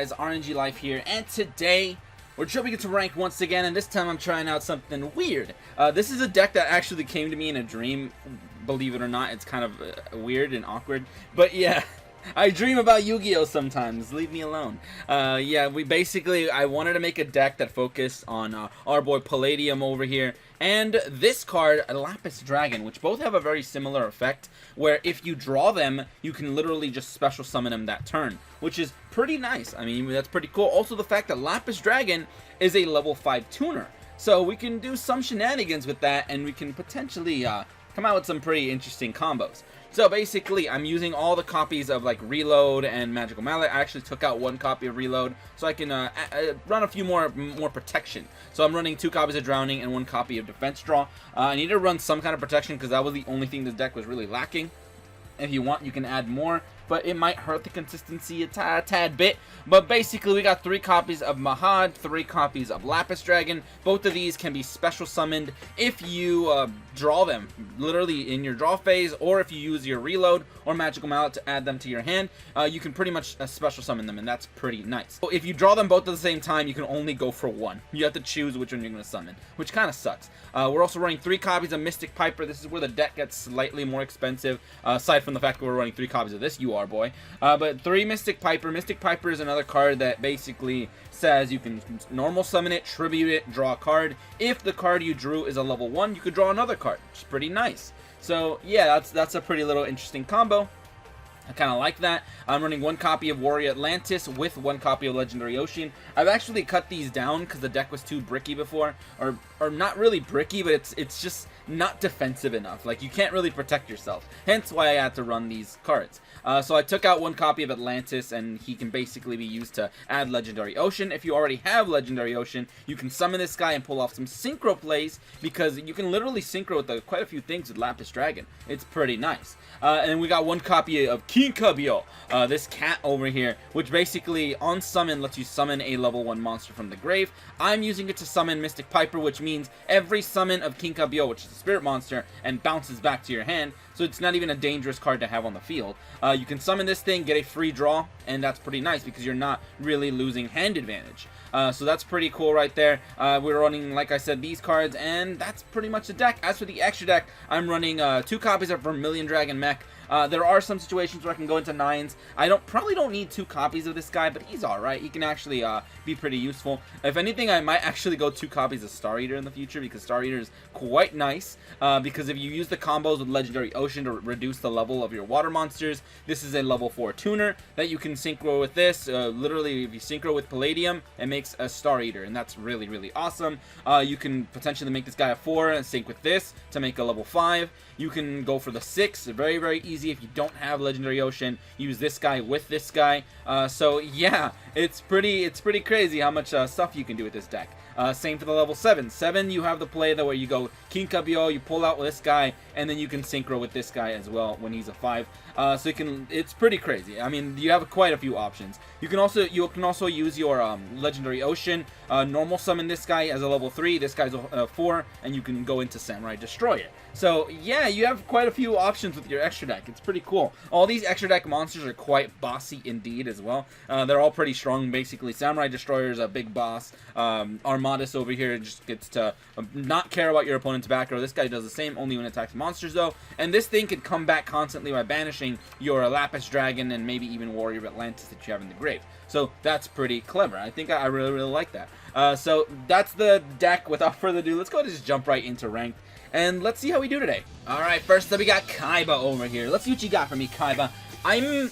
guys? aRenG Life here, and today we're jumping into rank once again, and this time I'm trying out something weird. This is a deck that actually came to me in a dream, believe it or not. It's kind of weird and awkward, but yeah. I dream about Yu-Gi-Oh sometimes, leave me alone. Yeah, I wanted to make a deck that focused on our boy Palladium over here, and this card, Lappis Dragon, which both have a very similar effect, where if you draw them, you can literally just special summon them that turn, which is pretty nice. I mean, that's pretty cool. Also, the fact that Lappis Dragon is a level 5 tuner, so we can do some shenanigans with that, and we can potentially come out with some pretty interesting combos. So basically, I'm using all the copies of like Reload and Magical Mallet. I actually took out one copy of Reload so I can run a few more protection. So I'm running 2 copies of Drowning and 1 copy of Defense Draw. I need to run some kind of protection because that was the only thing this deck was really lacking. If you want, you can add more, but it might hurt the consistency a tad bit. But basically, we got 3 copies of Mahad, 3 copies of Lappis Dragon. Both of these can be special summoned if you draw them, literally in your draw phase, or if you use your Reload or Magical Mallet to add them to your hand. You can pretty much special summon them, and that's pretty nice. So if you draw them both at the same time, you can only go for one. You have to choose which one you're going to summon, which kind of sucks. We're also running 3 copies of Mystic Piper. This is where the deck gets slightly more expensive, aside from the fact that we're running 3 copies of this, you are boy. But 3 Mystic Piper. Mystic Piper is another card that basically says you can normal summon it, tribute it, draw a card. If the card you drew is a level 1, you could draw another card, which is pretty nice. So yeah, that's a pretty little interesting combo. I kind of like that. I'm running 1 copy of Warrior Atlantis with 1 copy of Legendary Ocean. I've actually cut these down because the deck was too bricky before, or not really bricky, but it's just not defensive enough. Like, you can't really protect yourself. Hence why I had to run these cards. So I took out 1 copy of Atlantis, and he can basically be used to add Legendary Ocean. If you already have Legendary Ocean, you can summon this guy and pull off some Synchro plays, because you can literally Synchro with quite a few things with Lappis Dragon. It's pretty nice. And then we got 1 copy of YuGiOh, this cat over here, which basically on summon lets you summon a level 1 monster from the grave. I'm using it to summon Mystic Piper, which means every summon of YuGiOh, which is a spirit monster, and bounces back to your hand, so it's not even a dangerous card to have on the field. You can summon this thing, get a free draw, and that's pretty nice because you're not really losing hand advantage. So that's pretty cool right there. We're running, like I said, these cards, and that's pretty much the deck. As for the extra deck, I'm running 2 copies of Vermilion Dragon Mech. There are some situations where I can go into 9s. I probably don't need 2 copies of this guy, but he's alright. He can actually be pretty useful. If anything, I might actually go 2 copies of Star Eater in the future, because Star Eater is quite nice. Because if you use the combos with Legendary Ocean to reduce the level of your water monsters, this is a level 4 tuner that you can synchro with this. Literally, if you synchro with Palladium, it makes a Star Eater, and that's really, really awesome. You can potentially make this guy a 4 and sync with this to make a level 5. You can go for the 6, very, very easy. If you don't have Legendary Ocean, use this guy with this guy. So yeah, it's pretty crazy how much stuff you can do with this deck. Same for the level 7. 7, you have the play that where you go YuGiOh, you pull out this guy, and then you can synchro with this guy as well when he's a 5. So it's pretty crazy. I mean, you have quite a few options. You can also use your Legendary Ocean, normal summon this guy as a level 3. This guy's a 4, and you can go into Samurai Destroy it. So yeah, you have quite a few options with your extra deck. It's pretty cool. All these extra deck monsters are quite bossy indeed as well. They're all pretty strong. Basically, Samurai Destroyer is a big boss. Armadis over here just gets to not care about your opponent's back row. This guy does the same, only when it attacks monsters though. And this thing can come back constantly by banishing your Lappis Dragon and maybe even Warrior of Atlantis that you have in the grave. So that's pretty clever. I think I really, really like that. So that's the deck. Without further ado, let's go ahead and just jump right into ranked. And let's see how we do today. Alright, first up we got Kaiba over here. Let's see what you got for me, Kaiba. I'm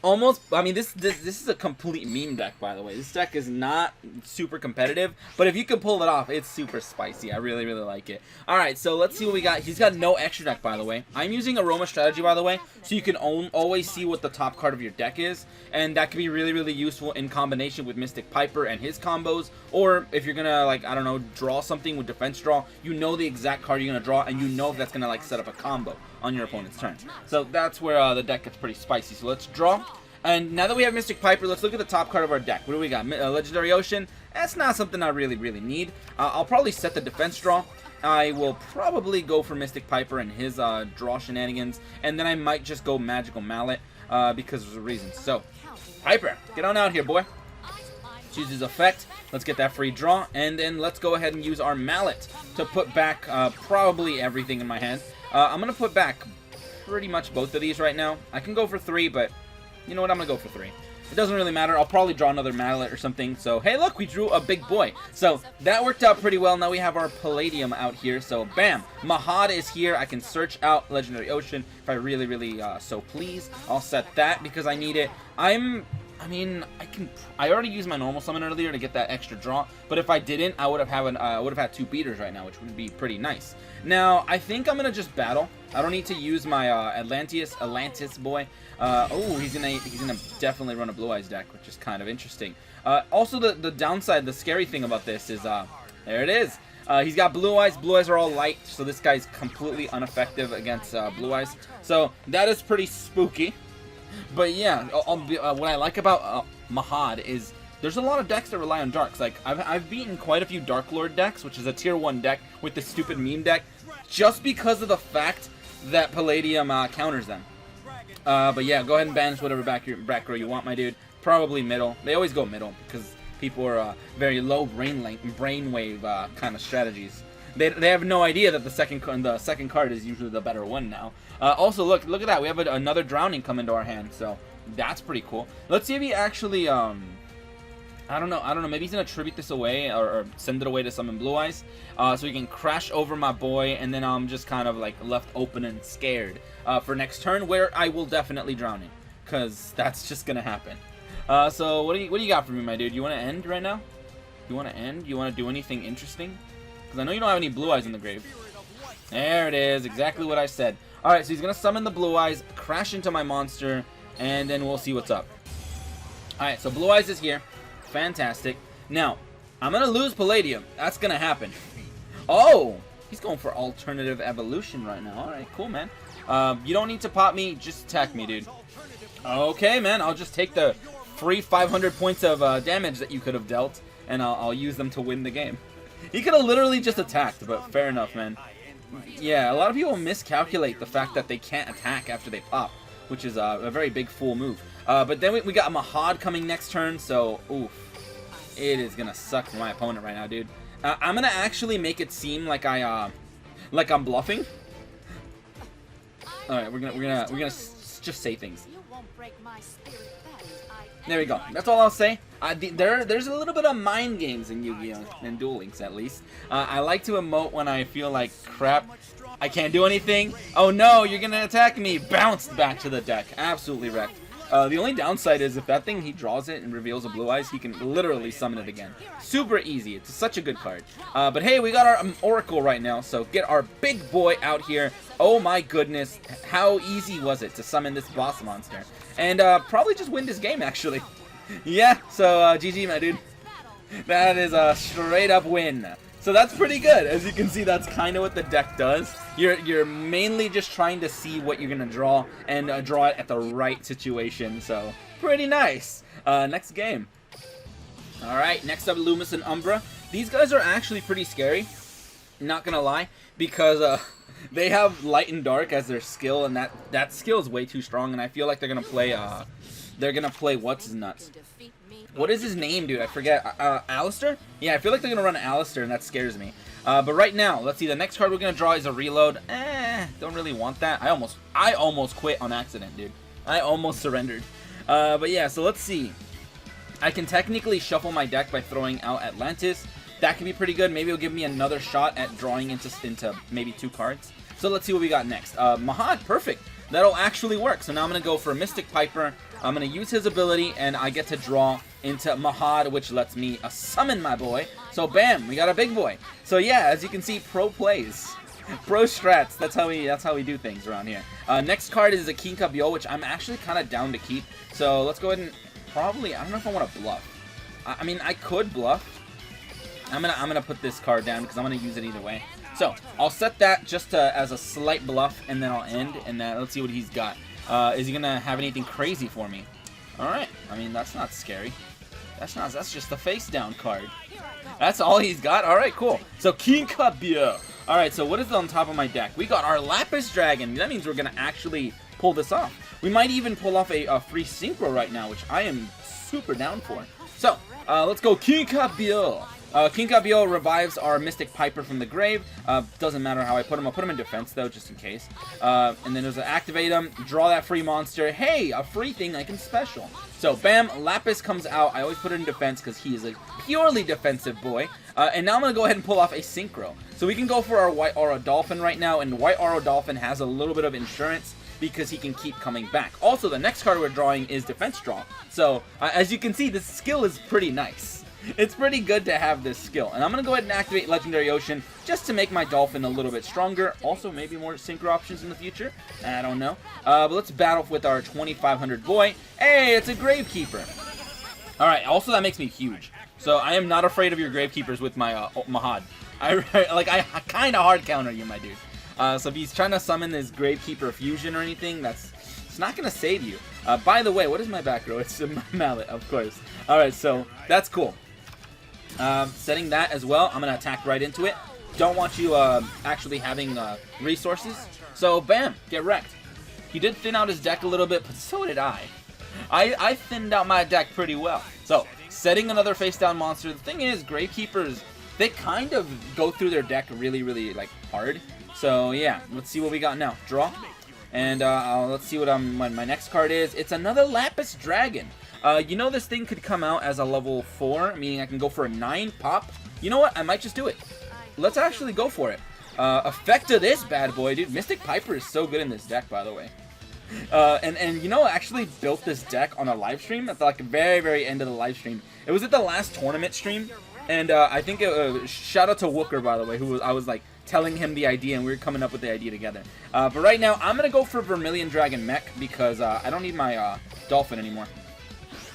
almost, I mean, this is a complete meme deck, by the way. This deck is not super competitive, but if you can pull it off, it's super spicy. I really, really like it. Alright, so let's see what we got. He's got no extra deck, by the way. I'm using Aroma Strategy, by the way, so you can always see what the top card of your deck is, and that can be really, really useful in combination with Mystic Piper and his combos, or if you're gonna, like, I don't know, draw something with Defense Draw, you know the exact card you're gonna draw, and you know if that's gonna, like, set up a combo on your opponent's turn. So that's where the deck gets pretty spicy. So let's draw. And now that we have Mystic Piper, let's look at the top card of our deck. What do we got? Legendary Ocean. That's not something I really, really need. I'll probably set the Defense Draw. I will probably go for Mystic Piper and his draw shenanigans. And then I might just go Magical Mallet because there's a reason. So, Piper, get on out here, boy. Let's use his effect. Let's get that free draw. And then let's go ahead and use our mallet to put back probably everything in my hand. I'm going to put back pretty much both of these right now. I can go for 3, but you know what? I'm going to go for 3. It doesn't really matter. I'll probably draw another mallet or something. So, hey, look, we drew a big boy. So, that worked out pretty well. Now we have our Palladium out here. So, bam. Mahad is here. I can search out Legendary Ocean if I really, really so please. I'll set that because I need it. I already used my normal summon earlier to get that extra draw, but if I didn't, I would have had 2 beaters right now, which would be pretty nice. Now, I think I'm gonna just battle. I don't need to use my Atlantis boy. Oh, he's gonna definitely run a Blue Eyes deck, which is kind of interesting. Also, the downside, the scary thing about this is, there it is. He's got Blue Eyes. Blue Eyes are all light, so this guy's completely ineffective against Blue Eyes. So that is pretty spooky. But yeah, what I like about Mahad is there's a lot of decks that rely on darks. Like I've beaten quite a few Dark Lord decks, which is a tier 1 deck with the stupid meme deck, just because of the fact that Palladium counters them. But yeah, go ahead and banish whatever back row you want, my dude. Probably middle. They always go middle because people are very low brainwave kind of strategies. They have no idea that the second card is usually the better one now. Also, look at that. We have another drowning come into our hand, so that's pretty cool. Let's see if he actually I don't know. Maybe he's gonna tribute this away or send it away to summon Blue Eyes, so he can crash over my boy, and then I'm just kind of like left open and scared for next turn, where I will definitely drown him, cause that's just gonna happen. So what do you got for me, my dude? You want to end right now? You want to end? You want to do anything interesting? Because I know you don't have any Blue Eyes in the grave. There it is, exactly what I said. Alright, so he's going to summon the Blue Eyes, crash into my monster, and then we'll see what's up. Alright, so Blue Eyes is here. Fantastic. Now, I'm going to lose Palladium. That's going to happen. Oh! He's going for alternative evolution right now. Alright, cool, man. You don't need to pop me, just attack me, dude. Okay, man, I'll just take the free 500 points of damage that you could have dealt, and I'll use them to win the game. He could have literally just attacked, but fair enough, man. Yeah, a lot of people miscalculate the fact that they can't attack after they pop, which is a very big fool move. But then we got a Mahad coming next turn, so oof, it is gonna suck for my opponent right now, dude. I'm gonna actually make it seem like like I'm bluffing. All right, we're gonna just say things. There we go. That's all I'll say. There's a little bit of mind games in Yu-Gi-Oh! And Duel Links, at least. I like to emote when I feel like, crap, I can't do anything. Oh no, you're gonna attack me. Bounced back to the deck. Absolutely wrecked. The only downside is if that thing, he draws it and reveals a Blue Eyes, he can literally summon it again. Super easy. It's such a good card. But hey, we got our Oracle right now, so get our big boy out here. Oh my goodness, how easy was it to summon this boss monster? And probably just win this game, actually. Yeah, so GG, my dude. That is a straight up win. So that's pretty good. As you can see, that's kind of what the deck does. You're mainly just trying to see what you're going to draw and draw it at the right situation. So pretty nice. Next game. Alright, next up, Lumis and Umbra. These guys are actually pretty scary. Not going to lie. Because they have Light and Dark as their skill. And that skill is way too strong. And I feel like they're going to play what's his nuts. What is his name, dude? I forget. Alistair? Yeah, I feel like they're going to run Alistair, and that scares me. But right now, let's see. The next card we're going to draw is a reload. Don't really want that. I almost quit on accident, dude. I almost surrendered. But yeah, so let's see. I can technically shuffle my deck by throwing out Atlantis. That could be pretty good. Maybe it'll give me another shot at drawing into maybe 2 cards. So let's see what we got next. Mahad, perfect. That'll actually work. So now I'm going to go for a Mystic Piper. I'm going to use his ability, and I get to draw into Mahad, which lets me summon my boy. So bam, we got a big boy. So yeah, as you can see, pro plays. Pro strats. That's how we do things around here. Next card is a YuGiOh, which I'm actually kind of down to keep. So let's go ahead and probably, I don't know if I want to bluff. I mean, I could bluff. I'm gonna put this card down because I'm gonna use it either way. So I'll set that just as a slight bluff, and then I'll end. And then let's see what he's got. Is he gonna have anything crazy for me? All right. I mean, that's not scary. That's just a face down card. That's all he's got. All right, cool. So YuGiOh Alright, so what is on top of my deck? We got our Lappis Dragon. That means we're going to actually pull this off. We might even pull off a free Synchro right now, which I am super down for. So, let's go YuGiOh. YuGiOh revives our Mystic Piper from the grave. Doesn't matter how I put him. I'll put him in defense, though, just in case. And then there's an activate him, draw that free monster. Hey, a free thing I can special. So, bam, Lappis comes out. I always put it in defense because he is a purely defensive boy. And now I'm going to go ahead and pull off a Synchro. So we can go for our White Aura Dolphin right now. And White Aura Dolphin has a little bit of insurance because he can keep coming back. Also, the next card we're drawing is Defense Draw. So, as you can see, this skill is pretty nice. It's pretty good to have this skill. And I'm going to go ahead and activate Legendary Ocean just to make my Dolphin a little bit stronger. Also, maybe more Synchro options in the future. I don't know. But let's battle with our 2500 boy. Hey, it's a Gravekeeper. Alright, also that makes me huge. So I am not afraid of your Gravekeepers with my Mahad. I kind of hard counter you, my dude. So if he's trying to summon this Gravekeeper fusion or anything, it's not going to save you. By the way, what is my back row? It's a mallet, of course. Alright, so that's cool. Setting that as well, I'm going to attack right into it. Don't want you actually having resources. So, bam, get wrecked. He did thin out his deck a little bit, but so did I. I thinned out my deck pretty well. So, setting another face-down monster. The thing is, Gravekeepers, they kind of go through their deck really, really, like, hard. So, yeah, let's see what we got now. Draw. And let's see what my next card is. It's another Lappis Dragon. You know this thing could come out as a level 4, meaning I can go for a 9 pop. You know what? I might just do it. Let's actually go for it. Effect of this bad boy, dude. Mystic Piper is so good in this deck, by the way. And you know, I actually built this deck on a live stream at the like, very, very end of the live stream. It was at the last tournament stream. And I think, shout out to Wooker, by the way, who I was like telling him the idea, and we were coming up with the idea together. But right now, I'm going to go for Vermilion Dragon Mech because I don't need my Dolphin anymore.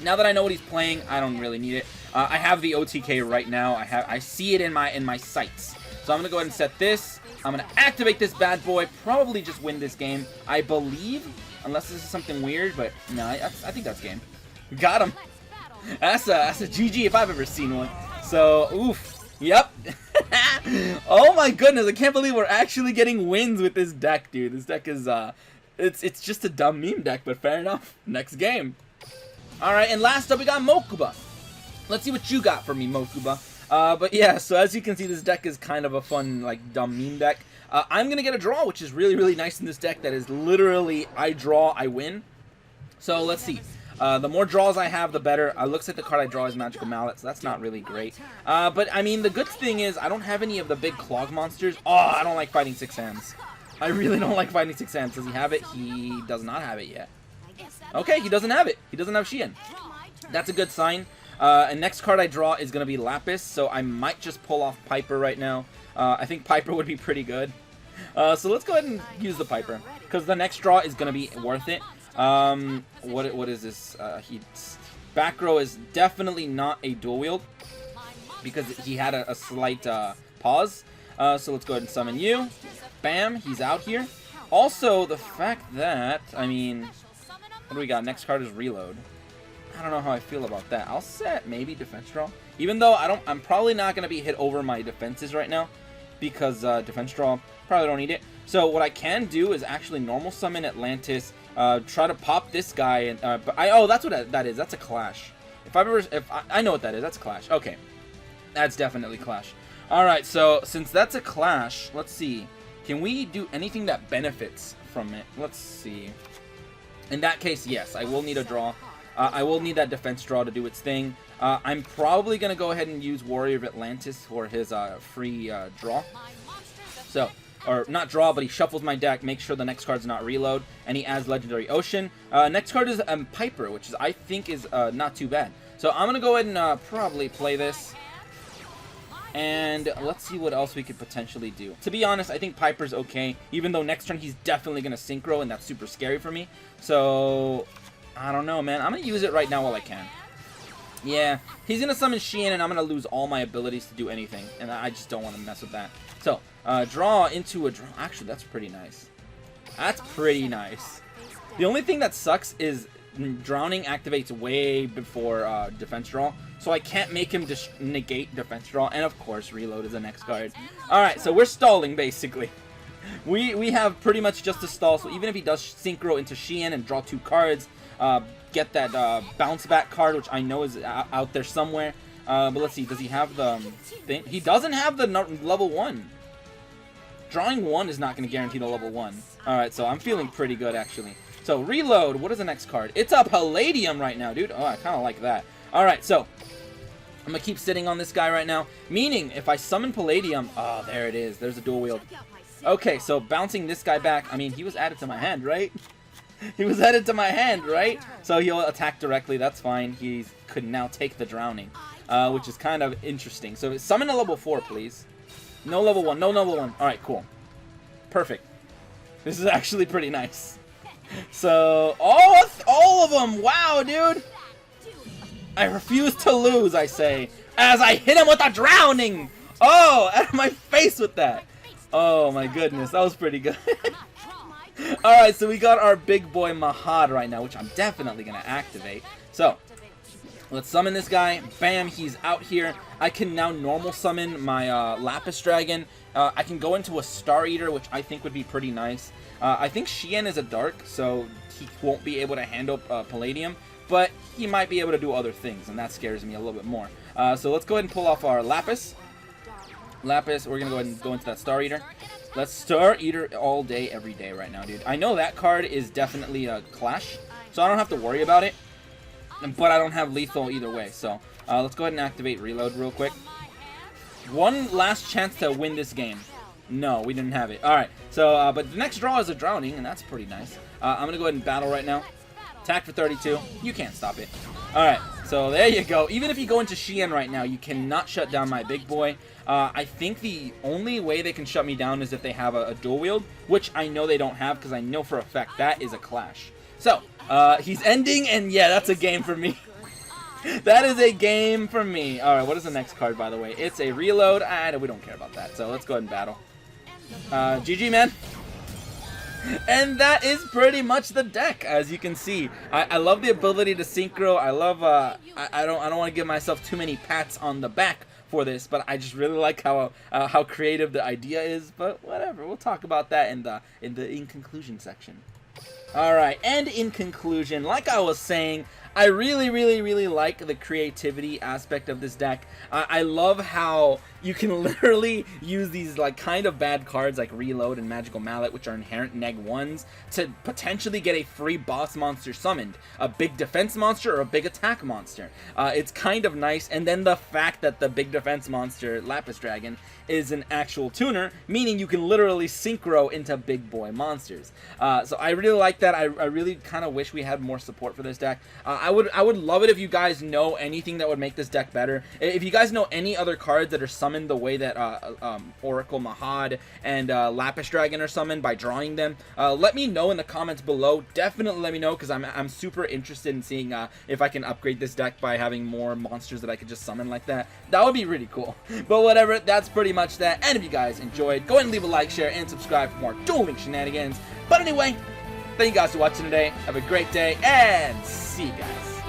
Now that I know what he's playing, I don't really need it. I have the OTK right now. I see it in my sights. So I'm gonna go ahead and set this. I'm gonna activate this bad boy. Probably just win this game, I believe, unless this is something weird. But no, I think that's game. Got him. That's a GG if I've ever seen one. So oof. Yep. Oh my goodness! I can't believe we're actually getting wins with this deck, dude. This deck is it's just a dumb meme deck, but fair enough. Next game. Alright, and last up we got Mokuba. Let's see what you got for me, Mokuba. But yeah, so as you can see, this deck is kind of a fun, like, dumb meme deck. I'm going to get a draw, which is really, really nice in this deck. That is literally, I draw, I win. So let's see. The more draws I have, the better. Looks like the card I draw is Magical Mallet, so that's not really great. But, I mean, the good thing is I don't have any of the big Clog monsters. Oh, I don't like fighting 6 hands. I really don't like fighting 6 hands. Does he have it? He does not have it yet. Okay, he doesn't have it. He doesn't have Xian. That's a good sign. And next card I draw is going to be Lappis, so I might just pull off Piper right now. I think Piper would be pretty good. So let's go ahead and use the Piper, because the next draw is going to be worth it. What is this? Back row is definitely not a dual wield, because he had a slight pause. So let's go ahead and summon you. Bam, he's out here. Also, the fact that, I mean, what do we got? Next card is Reload. I don't know how I feel about that. I'll set maybe Defense Draw. Even though I'm probably not going to be hit over my defenses right now, because Defense Draw, probably don't need it. So what I can do is actually normal summon Atlantis, try to pop this guy, and oh, that's what that is. That's a Clash. I know what that is. That's a Clash. Okay, that's definitely Clash. All right, so since that's a Clash, let's see. Can we do anything that benefits from it? Let's see. In that case, yes, I will need a draw. I will need that defense draw to do its thing. I'm probably going to go ahead and use Warrior of Atlantis for his free draw. So, or not draw, but he shuffles my deck, makes sure the next card's not reload, and he adds Legendary Ocean. Next card is Piper, which is I think is not too bad. So I'm going to go ahead and probably play this. And let's see what else we could potentially do. To be honest, I think Piper's okay, even though next turn he's definitely going to Synchro, and that's super scary for me. So, I don't know, man. I'm going to use it right now while I can. Yeah, he's going to summon Xian, and I'm going to lose all my abilities to do anything, and I just don't want to mess with that. So, draw into a draw. Actually, that's pretty nice. That's pretty nice. The only thing that sucks is Drowning activates way before defense draw, so I can't make him negate defense draw, and of course reload is the next card. Alright, so we're stalling basically. We have pretty much just a stall, so even if he does Synchro into Xian and draw 2 cards, get that bounce back card, which I know is out there somewhere. But let's see, does he have the thing? He doesn't have the level 1. Drawing 1 is not going to guarantee the level 1. Alright, so I'm feeling pretty good actually. So reload, what is the next card? It's a Palladium right now, dude. Oh, I kind of like that. Alright, so I'm going to keep sitting on this guy right now. Meaning, if I summon Palladium, oh, there it is. There's a dual wield. Okay, so bouncing this guy back, I mean, he was added to my hand, right? He was added to my hand, right? So he'll attack directly, that's fine. He could now take the drowning, which is kind of interesting. So summon a level 4, please. No level 1, no level 1. Alright, cool. Perfect. This is actually pretty nice. So, oh, all of them! Wow, dude! I refuse to lose, I say, as I hit him with a drowning! Oh, out of my face with that! Oh my goodness, that was pretty good. Alright, so we got our big boy Mahad right now, which I'm definitely going to activate. So, let's summon this guy. Bam, he's out here. I can now normal summon my Lappis Dragon. I can go into a Star Eater, which I think would be pretty nice. I think Xian is a dark, so he won't be able to handle Palladium, but he might be able to do other things, and that scares me a little bit more. So let's go ahead and pull off our Lappis. We're going to go ahead and go into that Star Eater. Let's Star Eater all day, every day right now, dude. I know that card is definitely a Clash, so I don't have to worry about it, but I don't have lethal either way. So let's go ahead and activate Reload real quick. One last chance to win this game. No, we didn't have it. Alright, so, but the next draw is a Drowning, and that's pretty nice. I'm going to go ahead and battle right now. Attack for 32. You can't stop it. Alright, so there you go. Even if you go into Xian right now, you cannot shut down my big boy. I think the only way they can shut me down is if they have a dual wield, which I know they don't have, because I know for a fact that is a Clash. So, he's ending, and yeah, that's a game for me. That is a game for me. Alright, what is the next card, by the way? It's a Reload. We don't care about that, so let's go ahead and battle. GG, man. And that is pretty much the deck, as you can see. I love the ability to Synchro. I love, I don't want to give myself too many pats on the back for this, but I just really like how creative the idea is. But whatever, we'll talk about that in the conclusion section. Alright, and in conclusion, like I was saying, I really like the creativity aspect of this deck. I love how you can literally use these like kind of bad cards like Reload and Magical Mallet, which are inherent neg 1s, to potentially get a free boss monster summoned. A big defense monster or a big attack monster. It's kind of nice, and then the fact that the big defense monster, Lappis Dragon, is an actual tuner, meaning you can literally Synchro into big boy monsters. So I really like that. I really kind of wish we had more support for this deck. I would love it if you guys know anything that would make this deck better. If you guys know any other cards that are summoned the way that Oracle Mahad and Lappis Dragon are summoned by drawing them, let me know in the comments below. Definitely let me know, because I'm super interested in seeing if I can upgrade this deck by having more monsters that I could just summon like that. That would be really cool. But whatever, that's pretty much that. And if you guys enjoyed, go ahead and leave a like, share, and subscribe for more Duel Link shenanigans. But anyway, thank you guys for watching today. Have a great day, and see you guys.